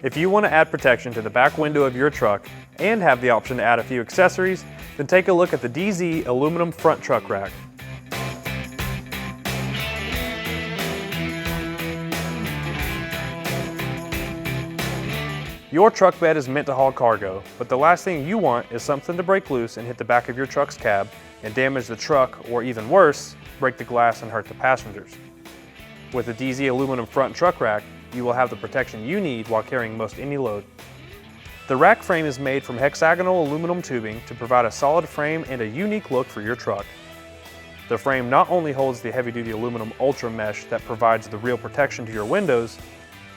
If you want to add protection to the back window of your truck and have the option to add a few accessories, then take a look at the DeeZee aluminum front truck rack. Your truck bed is meant to haul cargo, but the last thing you want is something to break loose and hit the back of your truck's cab and damage the truck, or even worse, break the glass and hurt the passengers. With the DeeZee aluminum front truck rack, you will have the protection you need while carrying most any load. The rack frame is made from hexagonal aluminum tubing to provide a solid frame and a unique look for your truck. The frame not only holds the heavy-duty aluminum ultra mesh that provides the real protection to your windows,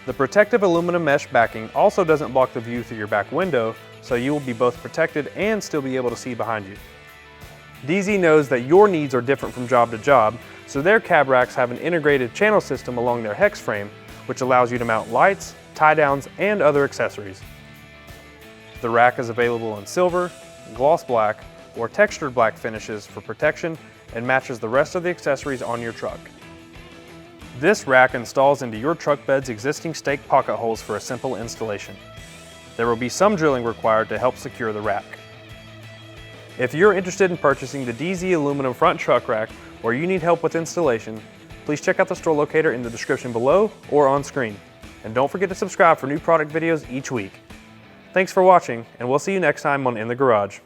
the protective aluminum mesh backing also doesn't block the view through your back window, so you will be both protected and still be able to see behind you. DeeZee knows that your needs are different from job to job, so their cab racks have an integrated channel system along their hex frame, which allows you to mount lights, tie-downs, and other accessories. The rack is available in silver, gloss black, or textured black finishes for protection and matches the rest of the accessories on your truck. This rack installs into your truck bed's existing stake pocket holes for a simple installation. There will be some drilling required to help secure the rack. If you're interested in purchasing the DeeZee aluminum front truck rack, or you need help with installation, please check out the store locator in the description below or on screen. And don't forget to subscribe for new product videos each week. Thanks for watching, and we'll see you next time on In the Garage.